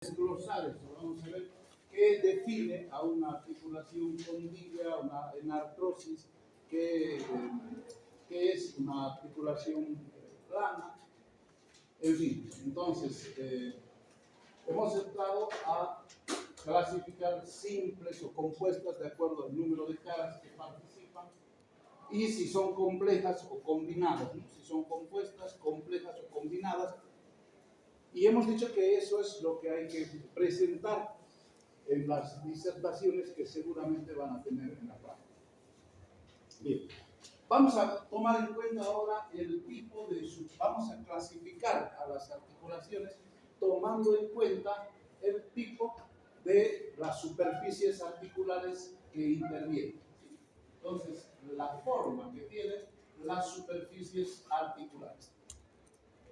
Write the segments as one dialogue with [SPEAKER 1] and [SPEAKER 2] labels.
[SPEAKER 1] desglosar esto. Vamos a ver qué define a una articulación condilla, una enartrosis, qué es una articulación plana, en fin. Entonces, hemos entrado a clasificar simples o compuestas de acuerdo al número de caras que participan y si son complejas o combinadas, ¿no? Si son compuestas, complejas o combinadas. Y hemos dicho que eso es lo que hay que presentar en las disertaciones que seguramente van a tener en la práctica. Bien, vamos a tomar en cuenta ahora el tipo de... Vamos a clasificar a las articulaciones tomando en cuenta el tipo de las superficies articulares que intervienen. Entonces, la forma que tienen las superficies articulares.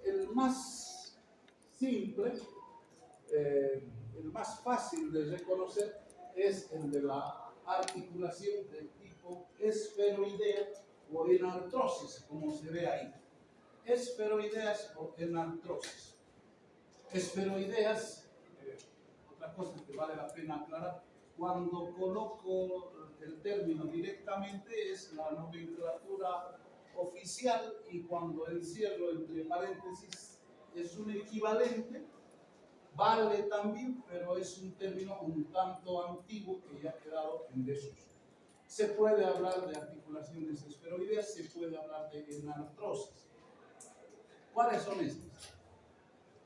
[SPEAKER 1] El más simple, el más fácil de reconocer es el de la articulación del tipo esferoidea o enartrosis, como se ve ahí. Esferoideas o enartrosis. Esferoideas, otra cosa que vale la pena aclarar, cuando coloco el término directamente es la nomenclatura oficial y cuando encierro entre paréntesis es un equivalente, vale también, pero es un término un tanto antiguo que ya ha quedado en desuso. Se puede hablar de articulaciones esferoideas, se puede hablar de enartrosis. ¿Cuáles son estas?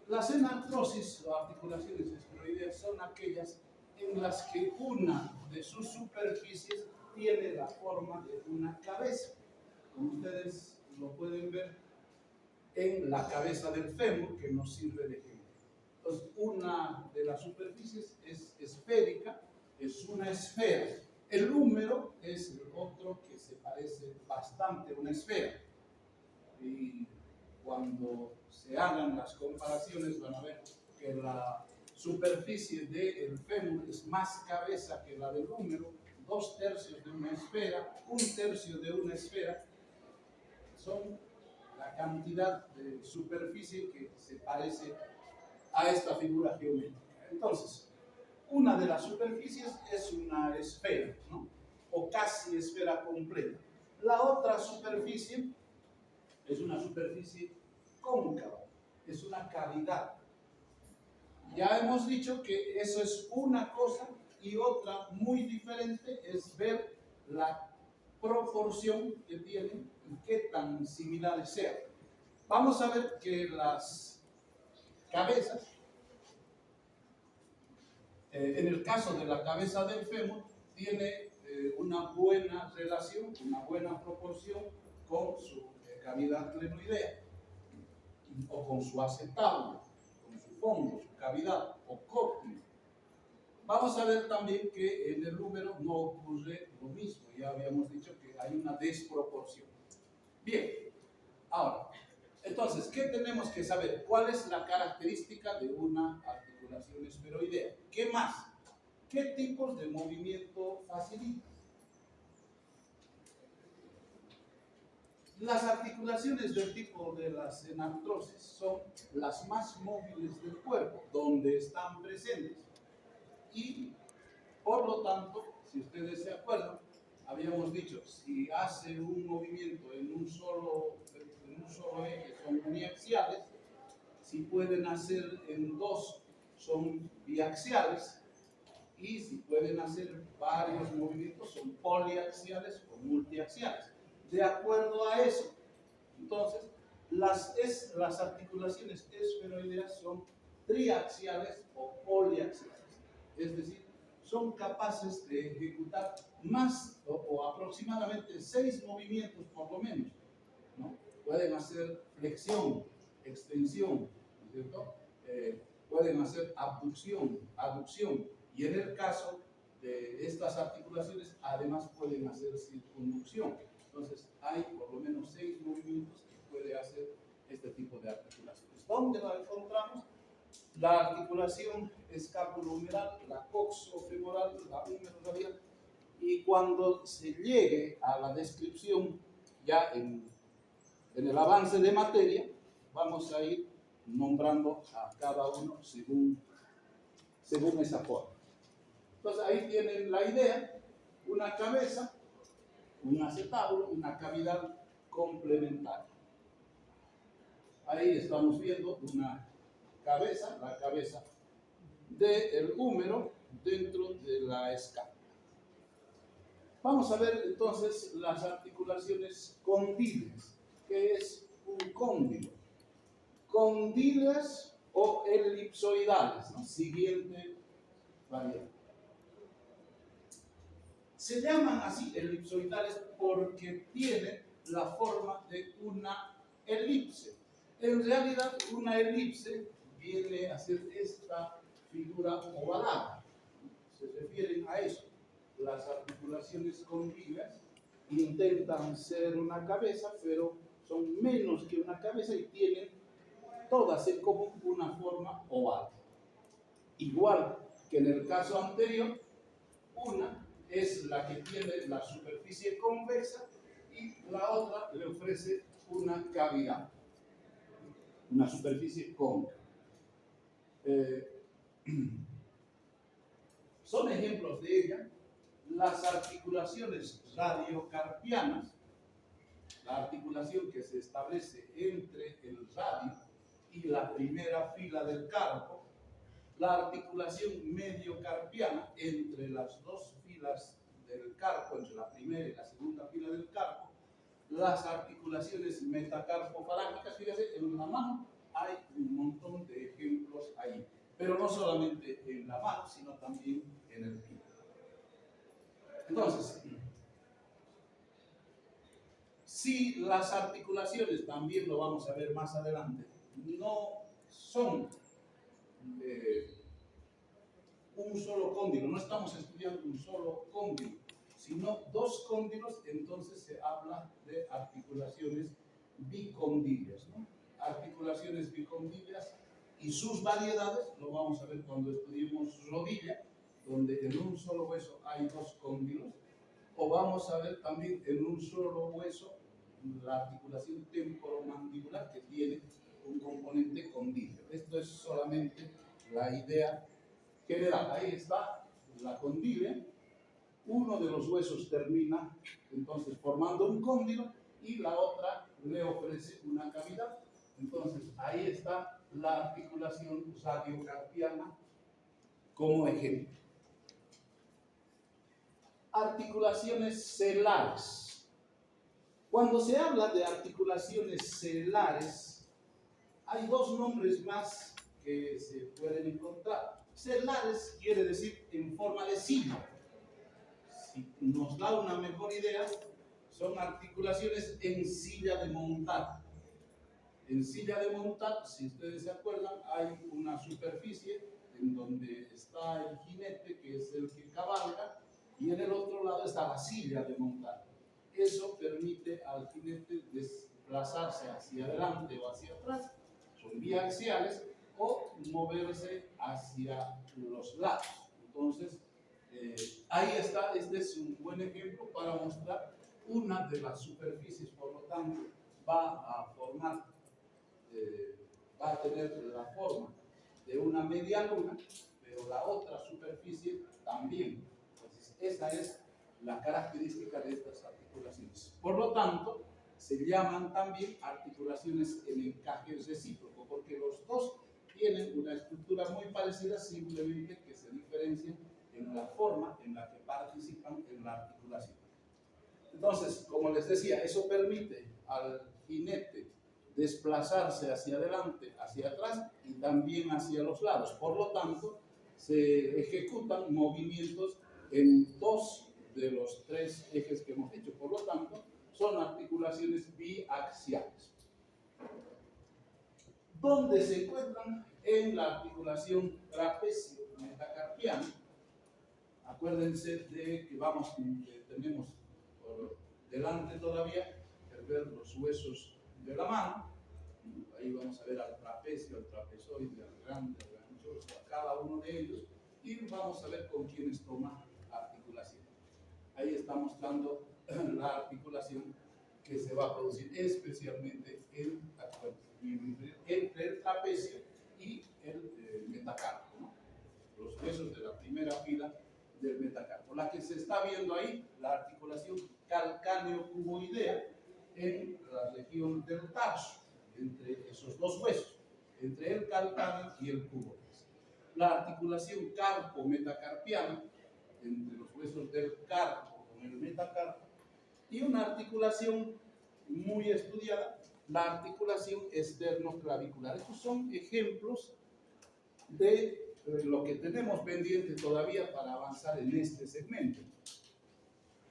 [SPEAKER 1] Las enartrosis o articulaciones esferoideas son aquellas en las que una de sus superficies tiene la forma de una cabeza, como ustedes lo pueden ver en la cabeza del fémur, que nos sirve de ejemplo. Entonces, una de las superficies es esférica, es una esfera. El húmero es el otro que se parece bastante a una esfera. Y cuando se hagan las comparaciones van a ver que la superficie del fémur es más cabeza que la del húmero, 2/3 de una esfera, 1/3 de una esfera, son la cantidad de superficie que se parece a esta figura geométrica. Entonces, una de las superficies es una esfera, ¿no? O casi esfera completa. La otra superficie es una superficie cóncava, es una cavidad. Ya hemos dicho que eso es una cosa y otra muy diferente es ver la proporción que tienen y qué tan similares sean. Vamos a ver que las cabezas, en el caso de la cabeza del fémur, tiene una buena relación, una buena proporción con su cavidad glenoidea o con su acetábulo, con su fondo, su cavidad o cócleo. Vamos a ver también que en el húmero no ocurre lo mismo, ya habíamos dicho que hay una desproporción. Bien, ahora, entonces, ¿qué tenemos que saber? ¿Cuál es la característica de una articulación esferoidea? ¿Qué más? ¿Qué tipos de movimiento facilita? Las articulaciones del tipo de las enartrosis son las más móviles del cuerpo, donde están presentes. Y, por lo tanto, si ustedes se acuerdan, habíamos dicho, si hace un movimiento en un solo eje, son uniaxiales. Si pueden hacer en dos, son biaxiales. Y si pueden hacer varios movimientos, son poliaxiales o multiaxiales. De acuerdo a eso, entonces, las articulaciones esferoideas son triaxiales o poliaxiales. Es decir, son capaces de ejecutar más o aproximadamente 6 movimientos por lo menos, ¿no? Pueden hacer flexión, extensión, ¿no es cierto? Pueden hacer abducción, aducción, y en el caso de estas articulaciones además pueden hacer circunducción. Entonces hay por lo menos 6 movimientos que puede hacer este tipo de articulaciones. ¿Dónde la encontramos? La articulación escapulohumeral, la coxofemoral, la húmero-radial, y cuando se llegue a la descripción ya en el avance de materia, vamos a ir nombrando a cada uno según según esa forma. Entonces ahí tienen la idea, una cabeza, un acetábulo, una cavidad complementaria. Ahí estamos viendo una cabeza, la cabeza del húmero dentro de la escápula. Vamos a ver entonces las articulaciones condiles. ¿Qué es un cóndilo? Condiles o elipsoidales, ¿no? Siguiente variante. Se llaman así elipsoidales porque tienen la forma de una elipse. En realidad, una elipse viene a ser esta figura ovalada. Se refieren a eso. Las articulaciones condiles intentan ser una cabeza, pero son menos que una cabeza y tienen todas en común una forma oval. Igual que en el caso anterior, una es la que tiene la superficie convexa y la otra le ofrece una cavidad, una superficie cóncava. Son ejemplos de ella las articulaciones radiocarpianas, la articulación que se establece entre el radio y la primera fila del carpo, la articulación mediocarpiana entre las dos filas del carpo, entre la primera y la segunda fila del carpo, las articulaciones metacarpofalángicas. Fíjense, en la mano hay un montón de ejemplos ahí, pero no solamente en la mano, sino también en el pie. Entonces, si las articulaciones, también lo vamos a ver más adelante, no son un solo cóndilo, no estamos estudiando un solo cóndilo, sino dos cóndilos, entonces se habla de articulaciones bicondilias, ¿no? Articulaciones bicondilias y sus variedades lo vamos a ver cuando estudiemos rodilla, donde en un solo hueso hay dos cóndilos, o vamos a ver también en un solo hueso la articulación temporomandibular que tiene un componente condilio. Esto es solamente la idea general. Ahí está la condilia. Uno de los huesos termina entonces formando un cóndilo y la otra le ofrece una cavidad. Entonces ahí está la articulación radiocarpiana como ejemplo. Articulaciones celares. Cuando se habla de articulaciones celares, hay dos nombres más que se pueden encontrar. Celares quiere decir en forma de silla. Si nos da una mejor idea, son articulaciones en silla de montar. En silla de montar, si ustedes se acuerdan, hay una superficie en donde está el jinete, que es el que cabalga, y en el otro lado está la silla de montar. Eso permite al jinete desplazarse hacia adelante o hacia atrás, son biaxiales, o moverse hacia los lados. Entonces, ahí está, este es un buen ejemplo para mostrar una de las superficies, por lo tanto, va a tener la forma de una media luna, pero la otra superficie también. Entonces, esa es la característica de estas articulaciones. Por lo tanto, se llaman también articulaciones en encaje recíproco, porque los dos tienen una estructura muy parecida, simplemente que se diferencian en la forma en la que participan en la articulación. Entonces, como les decía, eso permite al jinete desplazarse hacia adelante, hacia atrás y también hacia los lados. Por lo tanto, se ejecutan movimientos en dos de los tres ejes que hemos dicho. Por lo tanto, son articulaciones biaxiales. ¿Dónde se encuentran? En la articulación trapecio-metacarpiana. Acuérdense de que tenemos por delante todavía el ver los huesos de la mano. Ahí vamos a ver al trapecio, al trapezoide, al grande, al anchoso, a cada uno de ellos, y vamos a ver con quiénes toma articulación. Ahí está mostrando la articulación que se va a producir especialmente entre el trapecio y el metacarpo, ¿no? Los primera fila del metacarpo. La que se está viendo ahí, la articulación calcáneo-cuboidea en la región del tarso, entre esos dos huesos, entre el calcáneo y el cubo. La articulación carpo-metacarpiana, entre los huesos del carpo con el metacarpo, y una articulación muy estudiada, la articulación esternoclavicular. Estos son ejemplos de lo que tenemos pendiente todavía para avanzar en este segmento.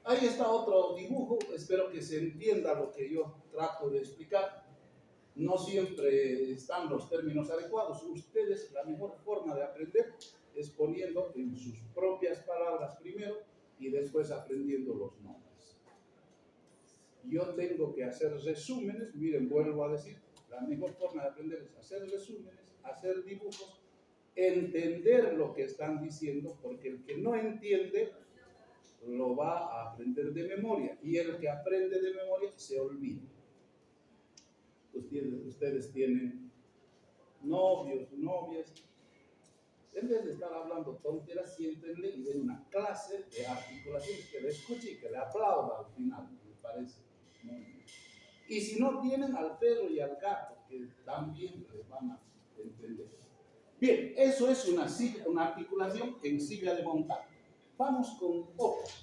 [SPEAKER 1] Ahí está otro dibujo, espero que se entienda lo que yo trato de explicar. No siempre están los términos adecuados. Ustedes, la mejor forma de aprender es poniendo en sus propias palabras primero y después aprendiendo los nombres. Yo tengo que hacer resúmenes, miren, vuelvo a decir, la mejor forma de aprender es hacer resúmenes, hacer dibujos, entender lo que están diciendo, porque el que no entiende lo va a aprender de memoria, y el que aprende de memoria se olvida. Ustedes tienen novios, novias, en vez de estar hablando tonteras, siéntenle y den una clase de articulaciones que le escuche y que le aplauda al final, me parece muy bien. Y si no, tienen al perro y al gato, que también les van a entender. Bien, eso es una articulación en silla de montar. Vamos con otra.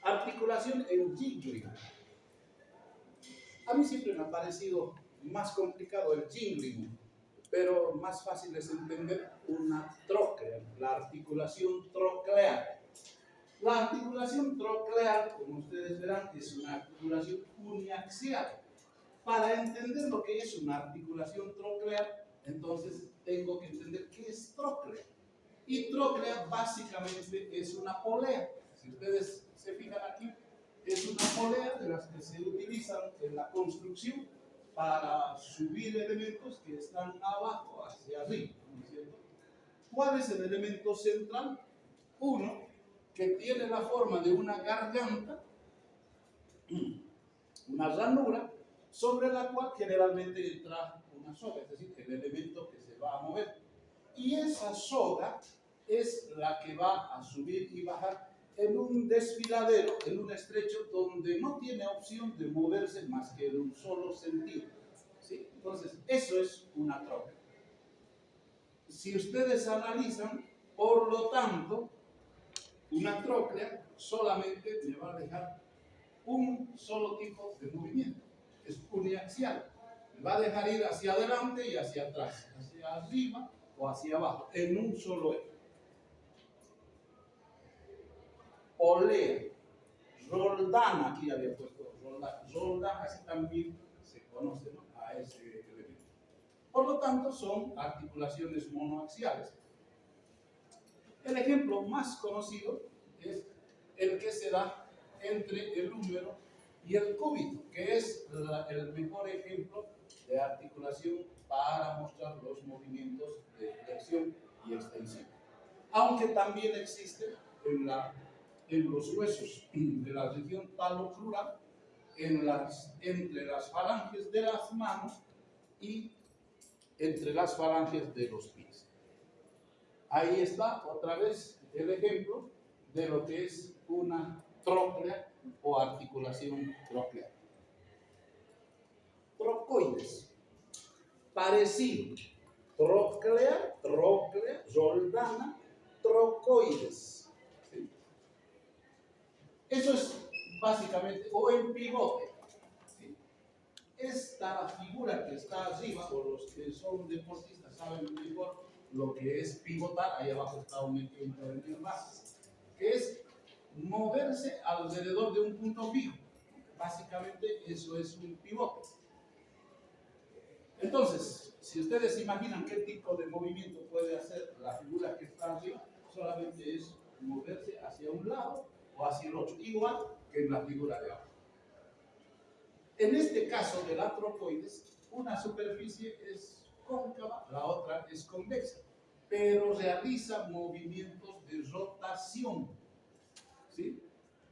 [SPEAKER 1] Articulación en jingling. A mí siempre me ha parecido más complicado el jingling, pero más fácil es entender una tróclea, la articulación troclear. La articulación troclear, como ustedes verán, es una articulación uniaxial. Para entender lo que es una articulación troclear, entonces tengo que entender qué es tróclea. Y tróclea básicamente es una polea. Si ustedes se fijan aquí, es una polea de las que se utilizan en la construcción para subir elementos que están abajo hacia arriba, ¿no es cierto? ¿Cuál es el elemento central? Uno que tiene la forma de una garganta, una ranura, sobre la cual generalmente entra una soga, es decir, el elemento que se va a mover. Y esa soga es la que va a subir y bajar en un desfiladero, en un estrecho donde no tiene opción de moverse más que en un solo sentido. ¿Sí? Entonces, eso es una tróclea. Si ustedes analizan, por lo tanto, una tróclea solamente me va a dejar un solo tipo de movimiento, es uniaxial. Me va a dejar ir hacia adelante y hacia atrás, hacia arriba o hacia abajo, en un solo eje. Polea, roldana, aquí había puesto roldana, así también se conoce, ¿no?, a ese elemento. Por lo tanto, son articulaciones monoaxiales. El ejemplo más conocido es el que se da entre el húmero y el cúbito, que es el mejor ejemplo de articulación para mostrar los movimientos de flexión y extensión. Aunque también existe en los huesos de la región talocrural, entre las falanges de las manos y entre las falanges de los pies. Ahí está otra vez el ejemplo de lo que es una tróclea o articulación troclear. Trocoides, parecido. Tróclea, roldana, trocoides. ¿Sí? Eso es básicamente, o en pivote. ¿Sí? Esta figura que está arriba, o los que son deportistas saben mejor lo que es pivotar, ahí abajo está un ejemplo en el base, que es moverse alrededor de un punto fijo. Básicamente eso es un pivote. Entonces, si ustedes imaginan qué tipo de movimiento puede hacer la figura que está arriba, solamente es moverse hacia un lado o hacia el otro, igual que en la figura de abajo. En este caso de la trocoides, una superficie es cóncava, la otra es convexa, pero realiza movimientos de rotación. ¿Sí?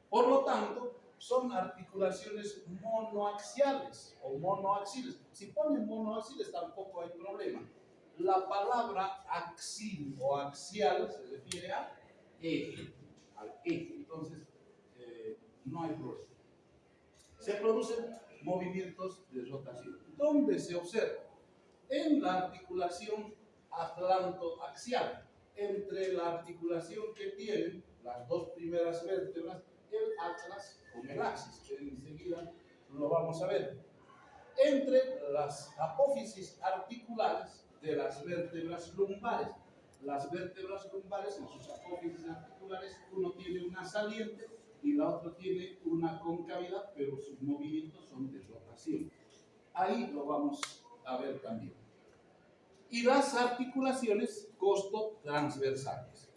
[SPEAKER 1] Por lo tanto, son articulaciones monoaxiales o monoaxiles. Si ponen monoaxiles tampoco hay problema, La palabra axil o axial se refiere a eje, al eje. Entonces, no hay problema. Se producen movimientos de rotación. ¿Dónde se observa? En la articulación atlantoaxial, entre la articulación que tienen las dos primeras vértebras, el atlas con el axis, que enseguida lo vamos a ver. Entre las apófisis articulares de las vértebras lumbares. Las vértebras lumbares, en sus apófisis articulares, uno tiene una saliente y la otra tiene una concavidad, pero sus movimientos son de rotación. Ahí lo vamos a ver también. Y las articulaciones costotransversales,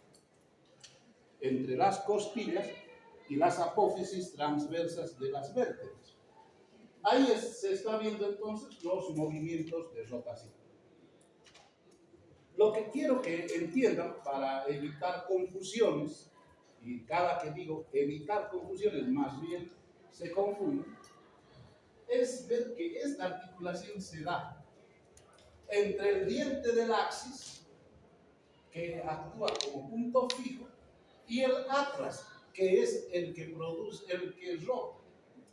[SPEAKER 1] entre las costillas y las apófisis transversas de las vértebras. Ahí se está viendo entonces los movimientos de rotación. Lo que quiero que entiendan para evitar confusiones, y cada que digo evitar confusiones, más bien se confunden, es ver que esta articulación se da entre el diente del axis, que actúa como punto fijo, y el atlas, que es el que produce, el que rota.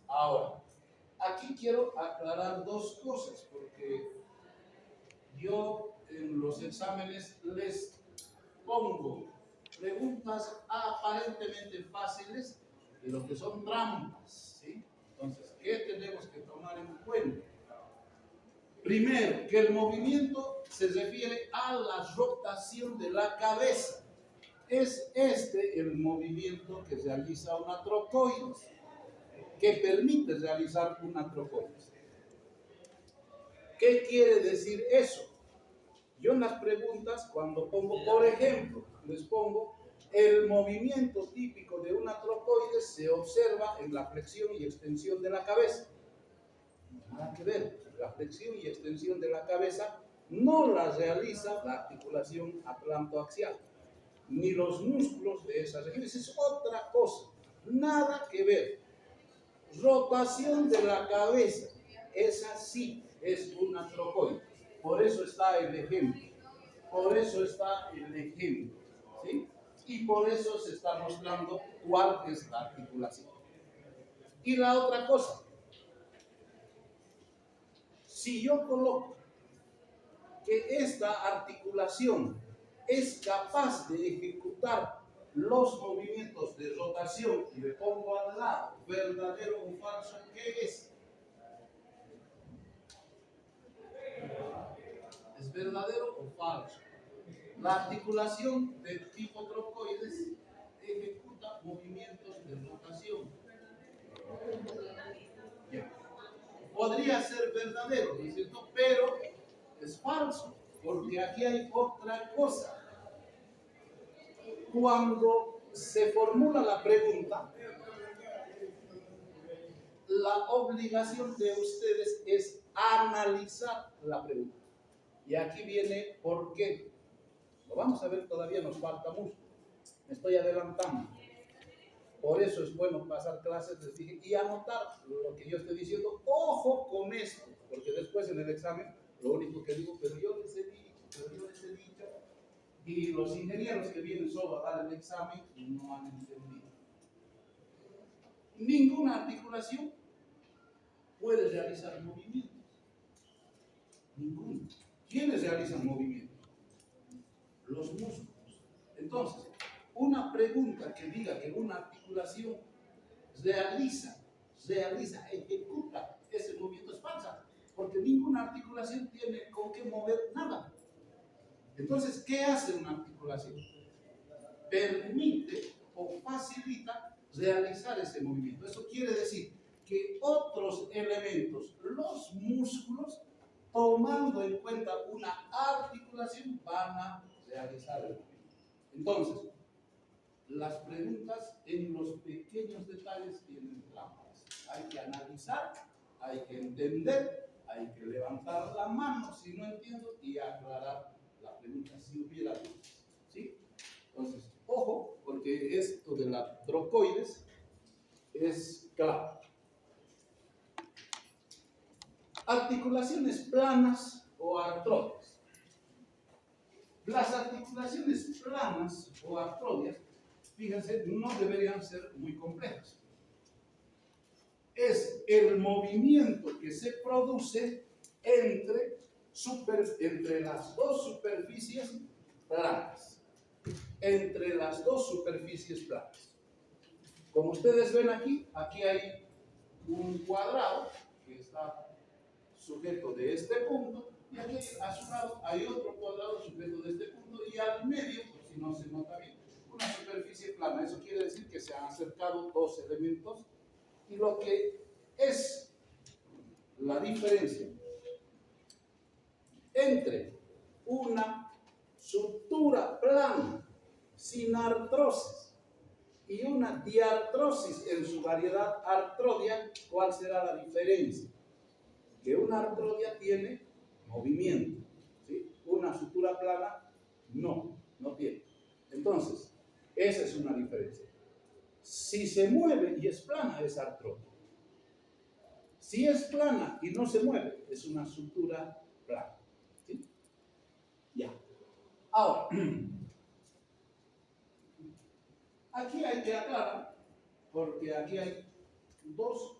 [SPEAKER 1] Ahora, aquí quiero aclarar dos cosas, porque yo en los exámenes les pongo preguntas aparentemente fáciles, pero que son trampas, ¿sí? Entonces, ¿qué tenemos que tomar en cuenta? Primero, que el movimiento se refiere a la rotación de la cabeza. Es este el movimiento que realiza una trocoides, que permite realizar una trocoides. ¿Qué quiere decir eso? Yo en las preguntas, cuando pongo, por ejemplo, les pongo el movimiento típico de una trocoides se observa en la flexión y extensión de la cabeza. Nada que ver. La flexión y extensión de la cabeza no la realiza la articulación atlantoaxial, ni los músculos de esas regiones. Es otra cosa. Nada que ver. Rotación de la cabeza. Esa sí es una trocoide. Por eso está el ejemplo. Por eso está el ejemplo. ¿Sí? Y por eso se está mostrando cuál es la articulación. Y la otra cosa. Si yo coloco que esta articulación es capaz de ejecutar los movimientos de rotación y le pongo al lado verdadero o falso, ¿qué es? ¿Es verdadero o falso? La articulación de tipo trocoides ejecuta movimientos de rotación. Bien. Podría ser verdadero, ¿no es cierto? Pero es falso, porque aquí hay otra cosa. Cuando se formula la pregunta, la obligación de ustedes es analizar la pregunta. Y aquí viene por qué. Lo vamos a ver, todavía nos falta mucho. Me estoy adelantando. Por eso es bueno pasar clases, les dije, y anotar lo que yo estoy diciendo. Ojo con esto, porque después en el examen, lo único que digo, pero yo les he dicho, y los ingenieros que vienen solo a dar el examen no han entendido. Ninguna articulación puede realizar movimientos. Ninguno. ¿Quiénes realizan movimientos? Los músculos. Entonces, una pregunta que diga que una articulación ejecuta ese movimiento es falsa, porque ninguna articulación tiene con qué mover nada. Entonces, ¿qué hace una articulación? Permite o facilita realizar ese movimiento. Eso quiere decir que otros elementos, los músculos, tomando en cuenta una articulación, van a realizar el movimiento. Entonces, las preguntas en los pequeños detalles tienen trampas. Hay que analizar, hay que entender, hay que levantar la mano si no entiendo y aclarar la pregunta si hubiera dudas. ¿Sí? Entonces, ojo, porque esto de la trocoides es clave. Articulaciones planas o artróticas. Las articulaciones planas o artrodias, fíjense, no deberían ser muy complejas. Es el movimiento que se produce entre las dos superficies planas. Entre las dos superficies planas. Como ustedes ven aquí, aquí hay un cuadrado que está sujeto de este punto, y aquí a su lado hay otro cuadrado sujeto de este punto, y al medio, por si no se nota bien, una superficie plana. Eso quiere decir que se han acercado dos elementos, y lo que es la diferencia entre una sutura plana sin artrosis y una diartrosis en su variedad artrodia, ¿cuál será la diferencia? Que una artrodia tiene movimiento, ¿sí? Una sutura plana no tiene. Entonces, esa es una diferencia. Si se mueve y es plana, es artrodia. Si es plana y no se mueve, es una sutura plana. ¿Sí? Ya. Ahora, aquí hay que aclarar, porque aquí hay dos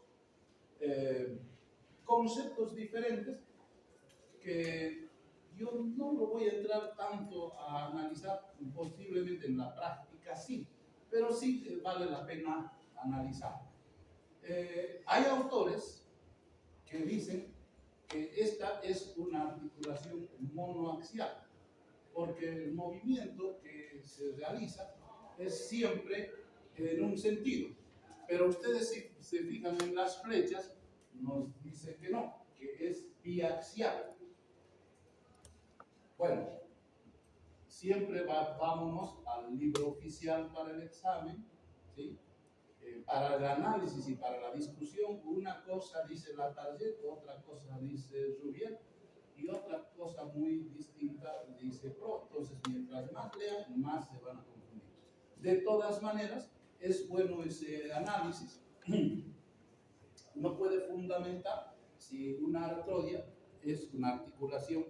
[SPEAKER 1] conceptos diferentes que yo no lo voy a entrar tanto a analizar, posiblemente en la práctica sí, pero sí vale la pena analizar. Hay autores que dicen que esta es una articulación monoaxial, porque el movimiento que se realiza es siempre en un sentido. Pero ustedes, si se fijan en las flechas, nos dice que no, que es biaxial. Bueno, siempre vámonos al libro oficial para el examen, ¿sí? Para el análisis y para la discusión, una cosa dice Latarjet, otra cosa dice Rubier, y otra cosa muy distinta dice Pro. Entonces, mientras más lean, más se van a confundir. De todas maneras, es bueno ese análisis. No puede fundamentar si una artrodia es una articulación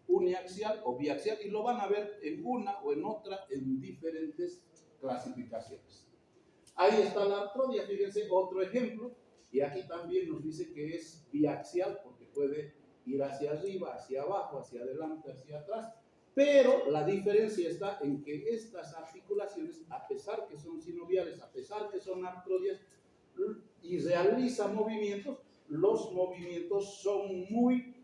[SPEAKER 1] uniaxial o biaxial, y lo van a ver en una o en otra en diferentes clasificaciones. Ahí está la artrodia, fíjense, otro ejemplo, y aquí también nos dice que es biaxial porque puede ir hacia arriba, hacia abajo, hacia adelante, hacia atrás, pero la diferencia está en que estas articulaciones, a pesar que son sinoviales, a pesar que son artrodias y realizan movimientos, los movimientos son muy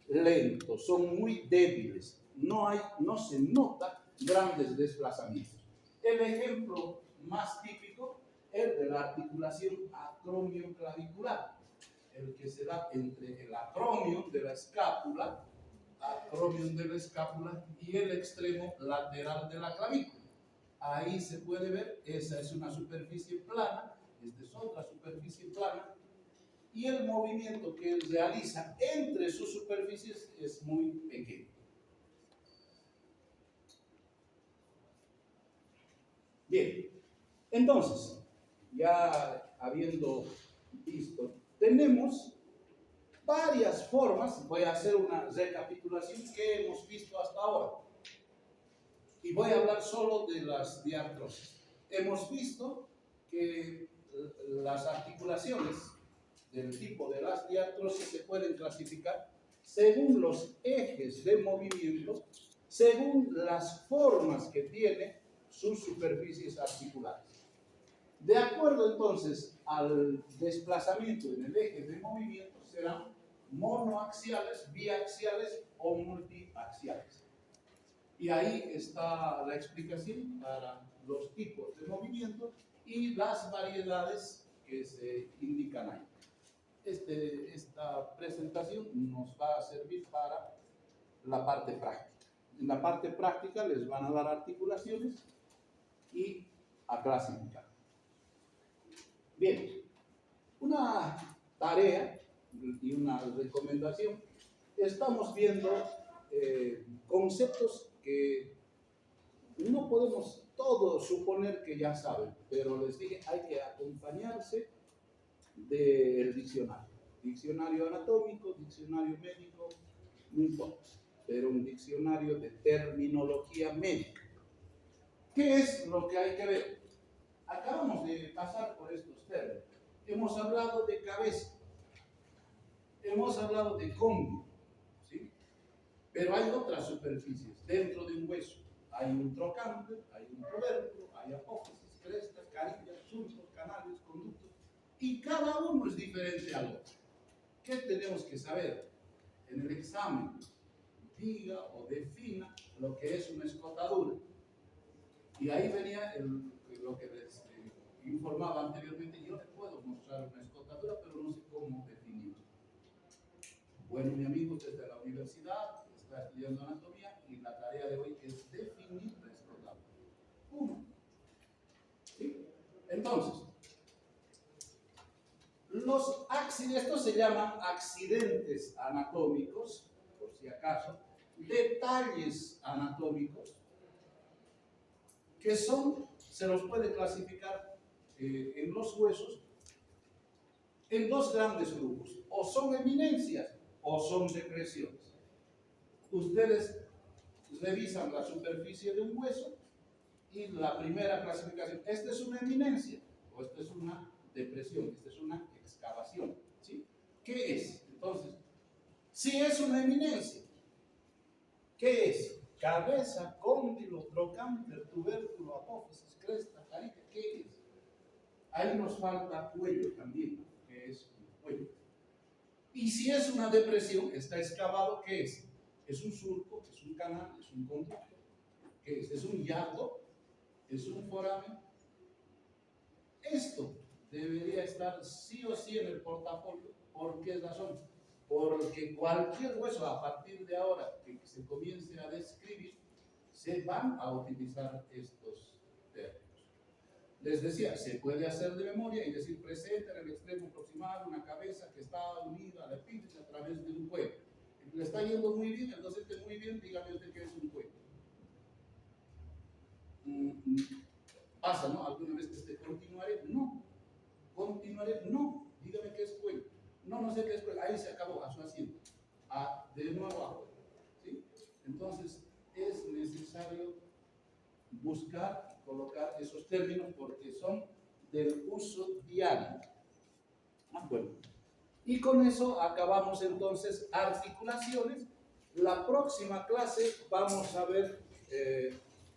[SPEAKER 1] lentos, son muy débiles, no se nota grandes desplazamientos. El ejemplo más típico es de la articulación acromioclavicular, el que se da entre el acromion de la escápula y el extremo lateral de la clavícula. Ahí se puede ver, esa es una superficie plana, esta es otra superficie plana, y el movimiento que realiza entre sus superficies es muy pequeño. Bien, entonces, ya habiendo visto, tenemos varias formas. Voy a hacer una recapitulación que hemos visto hasta ahora, y voy a hablar solo de las diartrosis. Hemos visto que las articulaciones del tipo de las diartrosis se pueden clasificar según los ejes de movimiento, según las formas que tiene sus superficies articulares. De acuerdo entonces al desplazamiento en el eje de movimiento, serán monoaxiales, biaxiales o multiaxiales. Y ahí está la explicación para los tipos de movimiento y las variedades que se indican ahí. Esta presentación nos va a servir para la parte práctica. En la parte práctica les van a dar articulaciones y a clasificar. Bien, una tarea y una recomendación. Estamos viendo conceptos que no podemos todos suponer que ya saben, pero les dije, hay que acompañarse del diccionario. Diccionario anatómico, diccionario médico, no importa. pero un diccionario de terminología médica. ¿Qué es lo que hay que ver? Acabamos de pasar por estos términos. Hemos hablado de cabeza, hemos hablado de cóndilo, ¿sí? Pero hay otras superficies dentro de un hueso. Hay un trocánter, hay un tubérculo, hay apófisis, crestas, carillas, surcos, canales, conductos, y cada uno es diferente al otro. ¿Qué tenemos que saber? En el examen, diga o defina lo que es una escotadura. Y ahí venía lo que les informaba anteriormente. Yo les puedo mostrar una escotadura, pero no sé cómo definirla. Bueno, mi amigo desde la universidad está estudiando anatomía y la tarea de hoy es definir la escotadura. Uno. ¿Sí? Entonces, estos se llaman accidentes anatómicos, por si acaso, detalles anatómicos, que se los puede clasificar en los huesos en dos grandes grupos, o son eminencias o son depresiones. Ustedes revisan la superficie de un hueso y la primera clasificación, esta es una eminencia o esta es una depresión, esta es una excavación, ¿sí? ¿Qué es? Entonces, si es una eminencia, ¿qué es? Cabeza, cóndilo, trocánter, tubérculo, apófisis, cresta, carilla, ¿qué es? Ahí nos falta cuello también, que es un cuello. Y si es una depresión, está excavado, ¿qué es? Es un surco, es un canal, es un conducto, ¿qué es? Es un hiato, es un foramen. Esto debería estar sí o sí en el portafolio. ¿Por qué razón? Porque cualquier hueso a partir de ahora que se comience a describir, se van a utilizar estos términos. Les decía, se puede hacer de memoria y decir presente en el extremo proximal una cabeza que está unida al epífisis a través de un cuello. Le está yendo muy bien, entonces muy bien, dígame usted qué es un cuello. Pasa, ¿no? ¿Alguna vez que continuaré? No. Continuaré, no. Dígame qué es cuello. No sé qué es cuello. Ahí se acabó, a su asiento. De nuevo abajo. ¿Sí? Entonces, es necesario buscar, colocar esos términos porque son del uso diario. Bueno. Y con eso acabamos entonces articulaciones. La próxima clase vamos a ver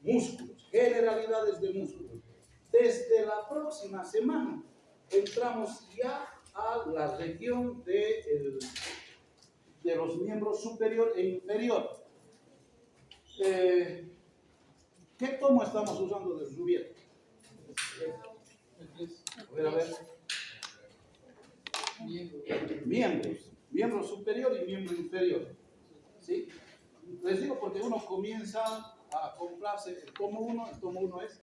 [SPEAKER 1] músculos, generalidades de músculos. Desde la próxima semana entramos ya a la región de los miembros superior e inferior. ¿Qué tomo estamos usando de Rubier? A ver. Miembro superior y miembro inferior. ¿Sí? Les digo porque uno comienza a comprarse el tomo 1 es